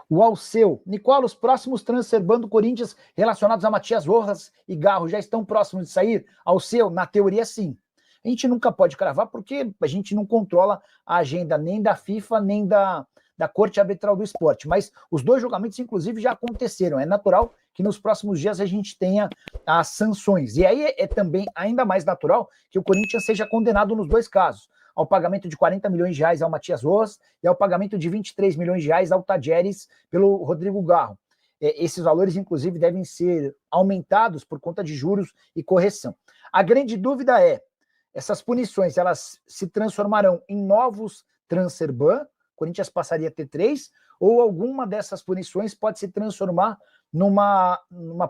O Alceu. Nicola, os próximos transfer do Corinthians relacionados a Matias Rojas e Garro já estão próximos de sair? Alceu, na teoria sim. A gente nunca pode cravar porque a gente não controla a agenda nem da FIFA, nem da Corte Arbitral do Esporte. Mas os dois julgamentos, inclusive, já aconteceram. É natural que nos próximos dias a gente tenha as sanções. E aí é também ainda mais natural que o Corinthians seja condenado nos dois casos, ao pagamento de 40 milhões de reais ao Matias Rojas e ao pagamento de 23 milhões de reais ao Tadjeres pelo Rodrigo Garro. Esses valores, inclusive, devem ser aumentados por conta de juros e correção. A grande dúvida é, essas punições, elas se transformarão em novos transfer ban, o Corinthians passaria a ter 3, ou alguma dessas punições pode se transformar numa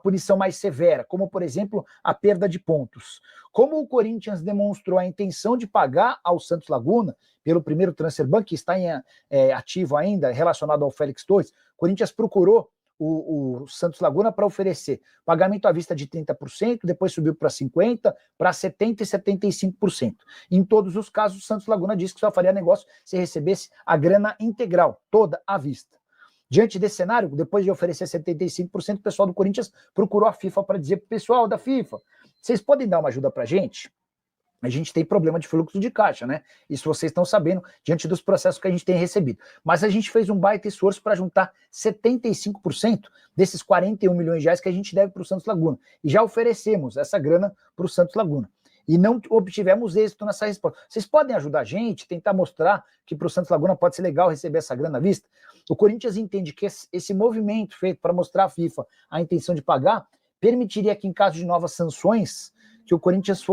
punição mais severa, como, por exemplo, a perda de pontos. Como o Corinthians demonstrou a intenção de pagar ao Santos Laguna, pelo primeiro transfer ban, que está ativo ainda, relacionado ao Félix Torres, o Corinthians procurou o Santos Laguna para oferecer pagamento à vista de 30%, depois subiu para 50%, para 70% e 75%. Em todos os casos, o Santos Laguna disse que só faria negócio se recebesse a grana integral, toda à vista. Diante desse cenário, depois de oferecer 75%, o pessoal do Corinthians procurou a FIFA para dizer para o pessoal da FIFA, vocês podem dar uma ajuda para a gente tem problema de fluxo de caixa, né? Isso vocês estão sabendo diante dos processos que a gente tem recebido. Mas a gente fez um baita esforço para juntar 75% desses 41 milhões de reais que a gente deve para o Santos Laguna. E já oferecemos essa grana para o Santos Laguna. E não obtivemos êxito nessa resposta. Vocês podem ajudar a gente, tentar mostrar que para o Santos Laguna pode ser legal receber essa grana à vista? O Corinthians entende que esse movimento feito para mostrar à FIFA a intenção de pagar permitiria que, em caso de novas sanções, que o Corinthians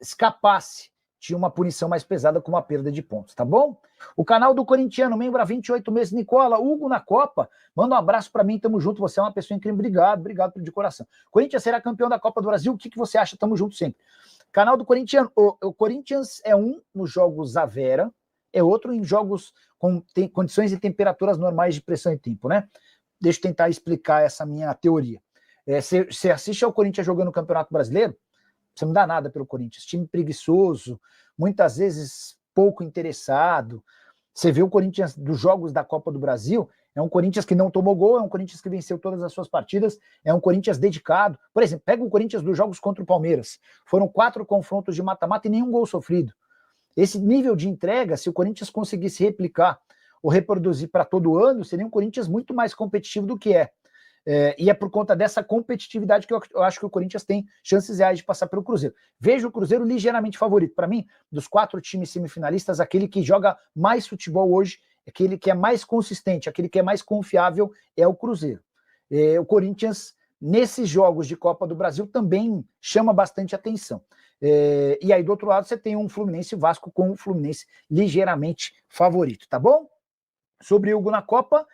escapasse de uma punição mais pesada com uma perda de pontos, tá bom? O canal do corintiano, membro há 28 meses, Nicola, Hugo na Copa, manda um abraço para mim, tamo junto, você é uma pessoa incrível, obrigado de coração. Corinthians será campeão da Copa do Brasil, o que você acha? Tamo junto sempre. Canal do corintiano, o Corinthians é nos jogos à vera, é outro em jogos com condições e temperaturas normais de pressão e tempo, né? Deixa eu tentar explicar essa minha teoria. Você assiste ao Corinthians jogando no Campeonato Brasileiro, você não dá nada pelo Corinthians, time preguiçoso, muitas vezes pouco interessado. Você vê o Corinthians dos jogos da Copa do Brasil, é um Corinthians que não tomou gol, é um Corinthians que venceu todas as suas partidas, é um Corinthians dedicado. Por exemplo, pega o Corinthians dos jogos contra o Palmeiras, foram 4 confrontos de mata-mata e nenhum gol sofrido. Esse nível de entrega, se o Corinthians conseguisse replicar ou reproduzir para todo ano, seria um Corinthians muito mais competitivo do que é. E é por conta dessa competitividade que eu acho que o Corinthians tem chances reais de passar pelo Cruzeiro. Vejo o Cruzeiro ligeiramente favorito. Para mim, dos 4 times semifinalistas, aquele que joga mais futebol hoje, aquele que é mais consistente, aquele que é mais confiável é o Cruzeiro. O Corinthians, nesses jogos de Copa do Brasil, também chama bastante atenção. E aí, do outro lado, você tem um Fluminense e Vasco com o Fluminense ligeiramente favorito, tá bom? Sobre o Hugo na Copa,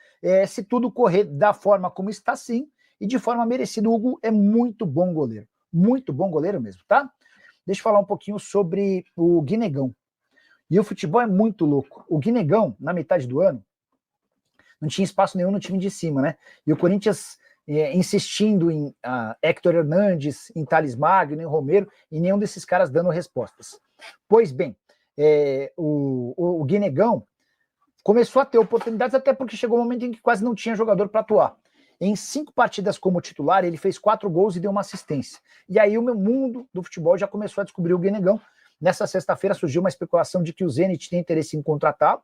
se tudo correr da forma como está, sim, e de forma merecida, o Hugo é muito bom goleiro mesmo, tá? Deixa eu falar um pouquinho sobre o Guinegão. E o futebol é muito louco. O Guinegão, na metade do ano, não tinha espaço nenhum no time de cima, né? E o Corinthians insistindo em Héctor Hernandes, em Thales Magno, em Romero, e nenhum desses caras dando respostas. Pois bem, o Guinegão começou a ter oportunidades, até porque chegou um momento em que quase não tinha jogador para atuar. Em 5 partidas como titular, ele fez 4 gols e deu uma assistência. E aí o meu mundo do futebol já começou a descobrir o Guinegão. Nessa sexta-feira surgiu uma especulação de que o Zenit tem interesse em contratá-lo.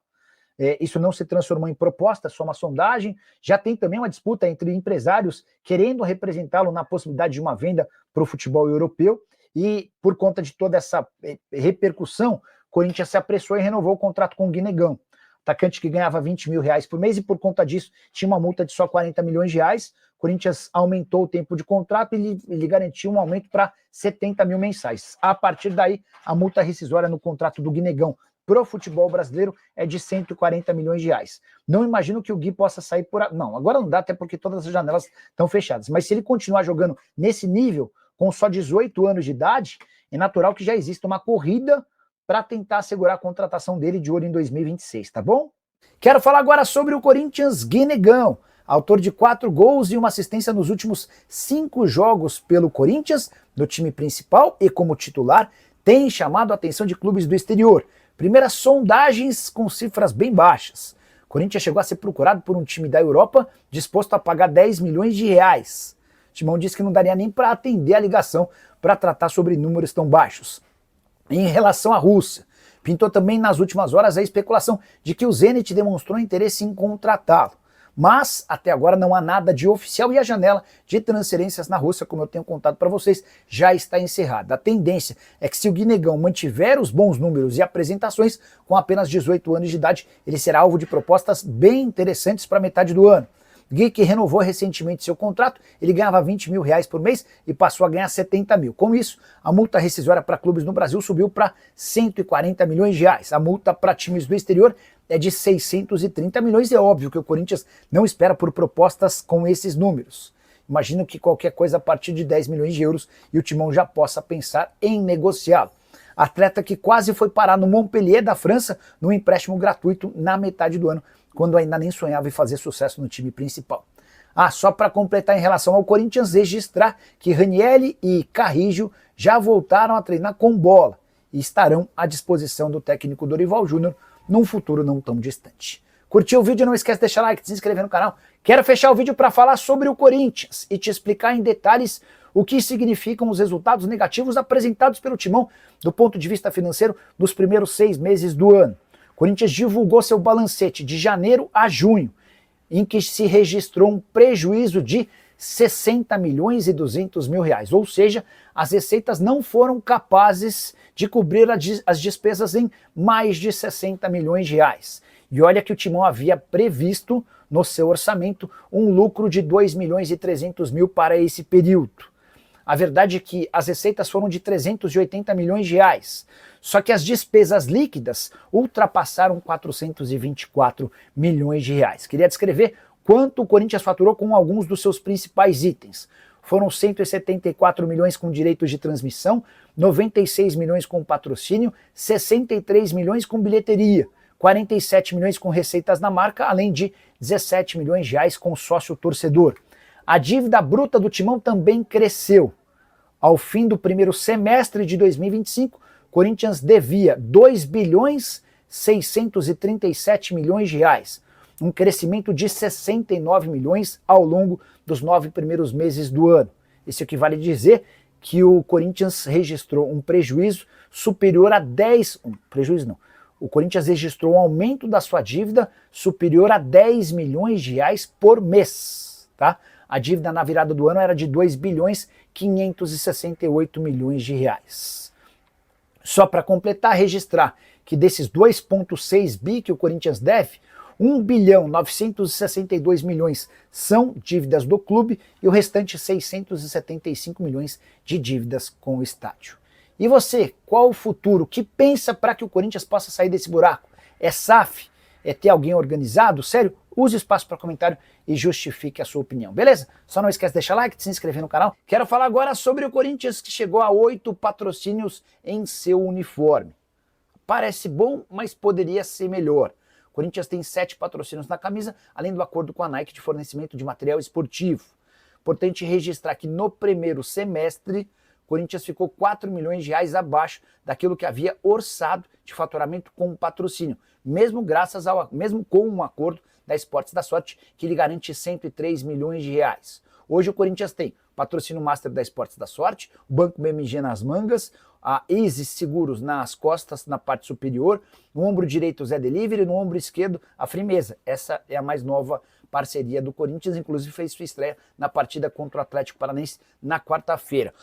Isso não se transformou em proposta, só uma sondagem. Já tem também uma disputa entre empresários querendo representá-lo na possibilidade de uma venda para o futebol europeu. E por conta de toda essa repercussão, o Corinthians se apressou e renovou o contrato com o Guinegão. Atacante que ganhava 20 mil reais por mês e por conta disso tinha uma multa de só 40 milhões de reais. O Corinthians aumentou o tempo de contrato e ele garantiu um aumento para 70 mil mensais. A partir daí, a multa rescisória no contrato do Guinegão pro futebol brasileiro é de 140 milhões de reais. Não imagino que o Gui possa sair por... Não, agora não dá, até porque todas as janelas estão fechadas. Mas se ele continuar jogando nesse nível, com só 18 anos de idade, é natural que já exista uma corrida para tentar assegurar a contratação dele de olho em 2026, tá bom? Quero falar agora sobre o Corinthians Guinegão, autor de 4 gols e uma assistência nos últimos 5 jogos pelo Corinthians, no time principal e como titular, tem chamado a atenção de clubes do exterior. Primeiras sondagens com cifras bem baixas. O Corinthians chegou a ser procurado por um time da Europa disposto a pagar 10 milhões de reais. O Timão disse que não daria nem para atender a ligação para tratar sobre números tão baixos. Em relação à Rússia, pintou também nas últimas horas a especulação de que o Zenit demonstrou interesse em contratá-lo. Mas, até agora, não há nada de oficial e a janela de transferências na Rússia, como eu tenho contado para vocês, já está encerrada. A tendência é que se o Guinegão mantiver os bons números e apresentações, com apenas 18 anos de idade, ele será alvo de propostas bem interessantes para metade do ano. Gui, que renovou recentemente seu contrato, ele ganhava 20 mil reais por mês e passou a ganhar 70 mil. Com isso, a multa rescisória para clubes no Brasil subiu para 140 milhões de reais. A multa para times do exterior é de 630 milhões e é óbvio que o Corinthians não espera por propostas com esses números. Imagino que qualquer coisa a partir de 10 milhões de euros e o Timão já possa pensar em negociá-lo. Atleta que quase foi parar no Montpellier da França no empréstimo gratuito na metade do ano, quando ainda nem sonhava em fazer sucesso no time principal. Só para completar em relação ao Corinthians, registrar que Ranieri e Carrillo já voltaram a treinar com bola e estarão à disposição do técnico Dorival Júnior num futuro não tão distante. Curtiu o vídeo? Não esquece de deixar like, de se inscrever no canal. Quero fechar o vídeo para falar sobre o Corinthians e te explicar em detalhes o que significam os resultados negativos apresentados pelo Timão do ponto de vista financeiro nos primeiros 6 meses do ano. O Corinthians divulgou seu balancete de janeiro a junho, em que se registrou um prejuízo de 60 milhões e 200 mil reais, ou seja, as receitas não foram capazes de cobrir as despesas em mais de 60 milhões de reais. E olha que o Timão havia previsto no seu orçamento um lucro de 2 milhões e 300 mil para esse período. A verdade é que as receitas foram de 380 milhões de reais, só que as despesas líquidas ultrapassaram 424 milhões de reais. Queria descrever quanto o Corinthians faturou com alguns dos seus principais itens. Foram 174 milhões com direitos de transmissão, 96 milhões com patrocínio, 63 milhões com bilheteria, 47 milhões com receitas na marca, além de 17 milhões de reais com sócio torcedor. A dívida bruta do Timão também cresceu. Ao fim do primeiro semestre de 2025, Corinthians devia 2 bilhões 637 milhões de reais, um crescimento de 69 milhões ao longo dos 9 primeiros meses do ano. Isso equivale a dizer que o Corinthians registrou um prejuízo superior a 10... Prejuízo não. O Corinthians registrou um aumento da sua dívida superior a 10 milhões de reais por mês, tá? A dívida na virada do ano era de 2 bilhões 568 milhões de reais. Só para completar, registrar que desses 2,6 bi que o Corinthians deve, 1 bilhão 962 milhões são dívidas do clube e o restante 675 milhões de dívidas com o estádio. E você, qual o futuro? Que pensa para que o Corinthians possa sair desse buraco? É SAF? É ter alguém organizado? Sério? Use o espaço para comentário e justifique a sua opinião, beleza? Só não esquece de deixar like, de se inscrever no canal. Quero falar agora sobre o Corinthians, que chegou a 8 patrocínios em seu uniforme. Parece bom, mas poderia ser melhor. O Corinthians tem 7 patrocínios na camisa, além do acordo com a Nike de fornecimento de material esportivo. Importante registrar que no primeiro semestre, o Corinthians ficou 4 milhões de reais abaixo daquilo que havia orçado de faturamento com patrocínio, mesmo com um acordo da Esportes da Sorte, que lhe garante 103 milhões de reais. Hoje o Corinthians tem patrocínio master da Esportes da Sorte, o Banco BMG nas mangas, a Easy Seguros nas costas, na parte superior, no ombro direito Zé Delivery, no ombro esquerdo a Frimeza. Essa é a mais nova parceria do Corinthians, inclusive fez sua estreia na partida contra o Atlético Paranaense na quarta-feira.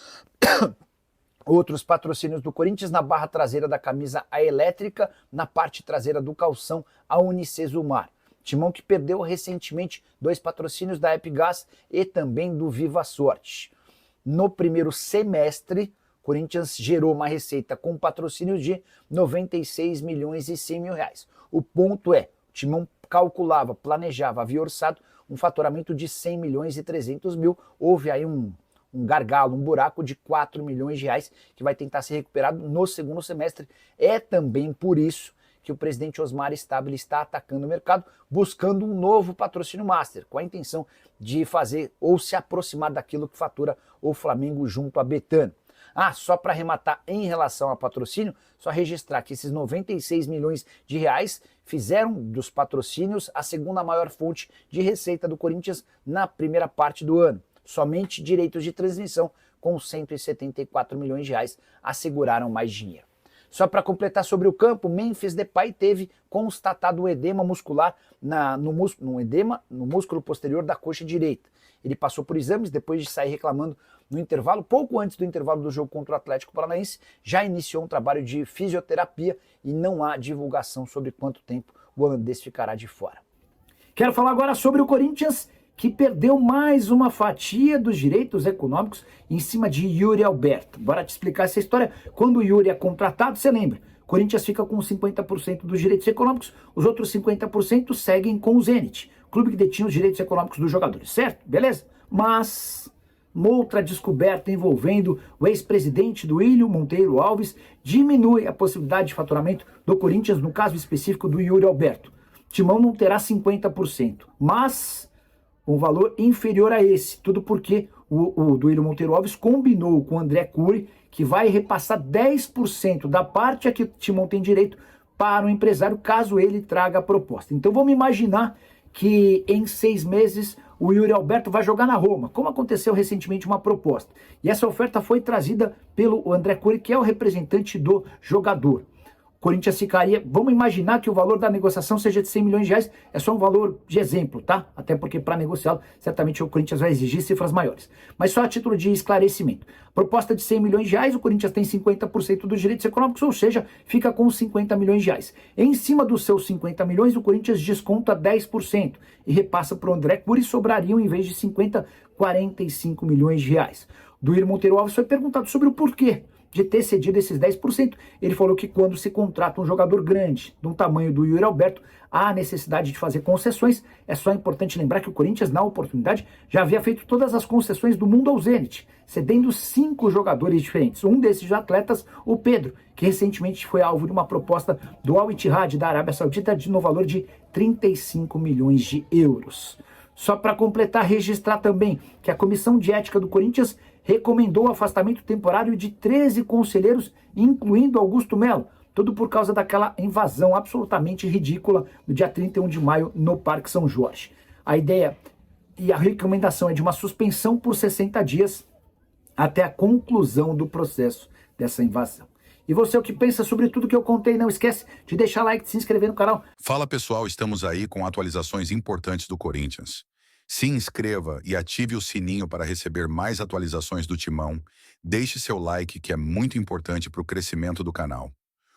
Outros patrocínios do Corinthians: na barra traseira da camisa a Elétrica, na parte traseira do calção a Unicesumar. Timão que perdeu recentemente 2 patrocínios da Epigás e também do Viva Sorte. No primeiro semestre, Corinthians gerou uma receita com patrocínios de 96 milhões e 100 mil reais. O ponto é, o Timão calculava, planejava, havia orçado um faturamento de 100 milhões e 300 mil. Houve aí um gargalo, um buraco de 4 milhões de reais que vai tentar ser recuperado no segundo semestre. É também por isso que o presidente Osmar Stabile está atacando o mercado, buscando um novo patrocínio master, com a intenção de fazer ou se aproximar daquilo que fatura o Flamengo junto a Betano. Ah, só para arrematar em relação a patrocínio, só registrar que esses 96 milhões de reais fizeram dos patrocínios a segunda maior fonte de receita do Corinthians na primeira parte do ano. Somente direitos de transmissão, com 174 milhões de reais, asseguraram mais dinheiro. Só para completar sobre o campo, Memphis Depay teve constatado um edema muscular no músculo posterior da coxa direita. Ele passou por exames depois de sair reclamando no intervalo, pouco antes do intervalo do jogo contra o Atlético Paranaense, já iniciou um trabalho de fisioterapia e não há divulgação sobre quanto tempo o holandês ficará de fora. Quero falar agora sobre o Corinthians, que perdeu mais uma fatia dos direitos econômicos em cima de Yuri Alberto. Bora te explicar essa história. Quando o Yuri é contratado, você lembra, o Corinthians fica com 50% dos direitos econômicos, os outros 50% seguem com o Zenit, clube que detinha os direitos econômicos dos jogadores, certo? Beleza? Mas uma outra descoberta envolvendo o ex-presidente do Ilho, Monteiro Alves, diminui a possibilidade de faturamento do Corinthians, no caso específico do Yuri Alberto. Timão não terá 50%, mas um valor inferior a esse, tudo porque o Duílio Monteiro Alves combinou com o André Cury que vai repassar 10% da parte a que o Timão tem direito para o empresário, caso ele traga a proposta. Então vamos imaginar que em 6 meses o Yuri Alberto vai jogar na Roma, como aconteceu recentemente uma proposta. E essa oferta foi trazida pelo André Cury, que é o representante do jogador. Corinthians ficaria, vamos imaginar que o valor da negociação seja de 100 milhões de reais, é só um valor de exemplo, tá? Até porque para negociá-lo, certamente o Corinthians vai exigir cifras maiores. Mas só a título de esclarecimento. Proposta de 100 milhões de reais, o Corinthians tem 50% dos direitos econômicos, ou seja, fica com 50 milhões de reais. Em cima dos seus 50 milhões, o Corinthians desconta 10% e repassa para o André Cury, sobrariam, em vez de 50, 45 milhões de reais. Duílio Monteiro Alves foi perguntado sobre o porquê de ter cedido esses 10%. Ele falou que quando se contrata um jogador grande, do tamanho do Yuri Alberto, há necessidade de fazer concessões. É só importante lembrar que o Corinthians, na oportunidade, já havia feito todas as concessões do mundo ao Zenit, cedendo 5 jogadores diferentes. Um desses atletas, o Pedro, que recentemente foi alvo de uma proposta do Al Ittihad da Arábia Saudita no valor de 35 milhões de euros. Só para completar, registrar também que a Comissão de Ética do Corinthians recomendou o afastamento temporário de 13 conselheiros, incluindo Augusto Melo, tudo por causa daquela invasão absolutamente ridícula no dia 31 de maio no Parque São Jorge. A ideia e a recomendação é de uma suspensão por 60 dias até a conclusão do processo dessa invasão. E você, o que pensa sobre tudo que eu contei? Não esquece de deixar like, de se inscrever no canal. Fala pessoal, estamos aí com atualizações importantes do Corinthians. Se inscreva e ative o sininho para receber mais atualizações do Timão. Deixe seu like, que é muito importante para o crescimento do canal.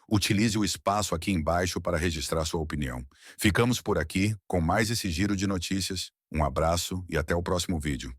Utilize o espaço aqui embaixo para registrar sua opinião. Ficamos por aqui com mais esse giro de notícias. Um abraço e até o próximo vídeo.